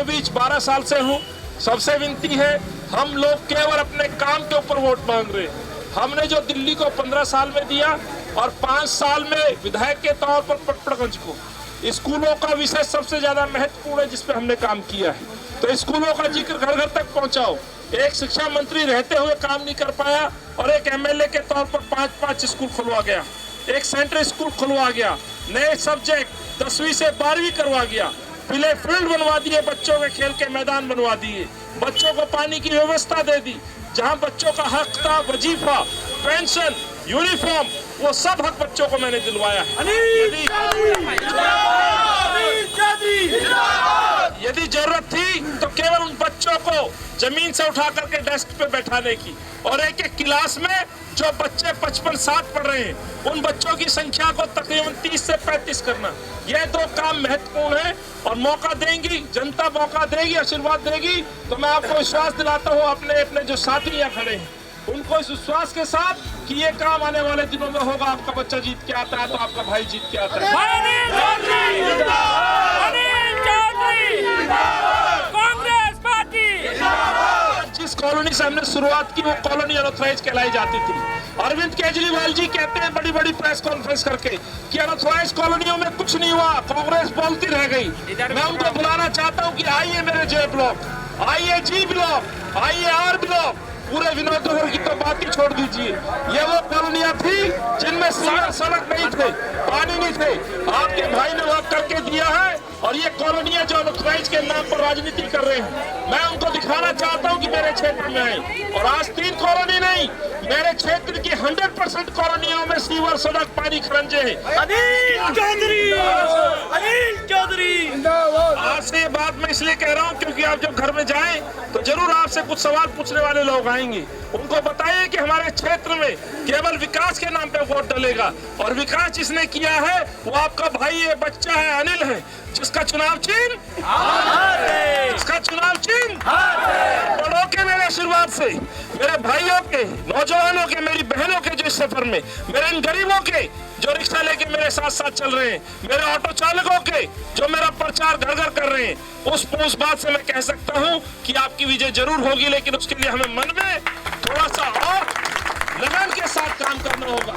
बीच 12 साल से हूँ। सबसे विनती है, हम लोग केवल अपने काम के ऊपर वोट मांग रहे हैं। हमने जो दिल्ली को 15 साल में दिया और 5 साल में विधायक के तौर पर पटपड़गंज को स्कूलों का विषय सबसे ज्यादा महत्वपूर्ण है, जिसपे हमने काम किया है। तो स्कूलों का जिक्र घर घर तक पहुंचाओ। एक शिक्षा मंत्री रहते हुए काम नहीं कर पाया और एक एमएलए के तौर पर 5-5 स्कूल खुलवा गया, एक सेंट्रल स्कूल खुलवा गया, नए सब्जेक्ट 10वीं से 12वीं करवा गया, प्ले फील्ड बनवा दिए, बच्चों के खेल के मैदान बनवा दिए, बच्चों को पानी की व्यवस्था दे दी। जहां बच्चों का हक था, वजीफा, पेंशन, यूनिफॉर्म, वो सब हक बच्चों को मैंने दिलवाया है। यदि जरूरत थी तो केवल उन बच्चों को जमीन से उठा करके डेस्क पे बैठाने की, और एक एक क्लास में जो बच्चे 55-60 पढ़ रहे हैं, उन बच्चों की संख्या को तकरीबन 30 से 35 करना। यह 2 काम महत्वपूर्ण है और मौका देंगी जनता, मौका देगी, आशीर्वाद देगी, तो मैं आपको विश्वास दिलाता हूँ, अपने जो साथी यहाँ खड़े हैं उनको इस विश्वास के साथ कि ये काम आने वाले दिनों में होगा। आपका बच्चा जीत के आता है तो आपका भाई जीत के आता है। कांग्रेस पार्टी। जिस कॉलोनी से हमने शुरुआत की वो कॉलोनी अनऑथराइज कहलाई जाती थी। अरविंद केजरीवाल जी कहते हैं बड़ी बड़ी प्रेस कॉन्फ्रेंस करके कि अनऑथराइज कॉलोनियों में कुछ नहीं हुआ, कांग्रेस बोलती रह गई। मैं उनको बुलाना चाहता हूँ कि आइए मेरे जे ब्लॉक, आइए जी ब्लॉक, आइए आर ब्लॉक, पूरे विनोदनगर की तो बात ही छोड़ दीजिए। ये वो कॉलोनियां थी जिनमें सड़क नहीं थे, पानी नहीं थे, आपके भाई ने वक्त करके दिया है। और ये कॉलोनियां जो अनऑथराइज के नाम पर राजनीति कर रहे हैं, मैं उनको दिखाना चाहता हूं कि मेरे क्षेत्र में है। और आज 3 कॉलोनी नहीं, मेरे क्षेत्र की 100% कॉलोनियों में सीवर, सड़क, पानी, खरंजे हैं। अनिल चौधरी आज से ये बात मैं इसलिए कह रहा हूँ क्योंकि आप जब घर में जाएं तो जरूर आपसे कुछ सवाल पूछने वाले लोग आएंगे। उनको बताइए कि हमारे क्षेत्र में केवल विकास के नाम पे वोट डलेगा, और विकास जिसने किया है वो आपका भाई है, बच्चा है, अनिल है, जिसका चुनाव चिन्ह, जिसका चुनाव चिन्ह बड़ों के मेरे आशीर्वाद से, मेरे भाइयों के, नौजवानों के, मेरी बहनों के जो इस सफर में, मेरे इन गरीबों के जो रिक्शा लेके मेरे साथ साथ चल रहे हैं, मेरे ऑटो चालकों के जो मेरा प्रचार घर घर कर रहे हैं, उस बात से मैं कह सकता हूं कि आपकी विजय जरूर होगी। लेकिन उसके लिए हमें मन में थोड़ा सा और लगन के साथ काम करना होगा।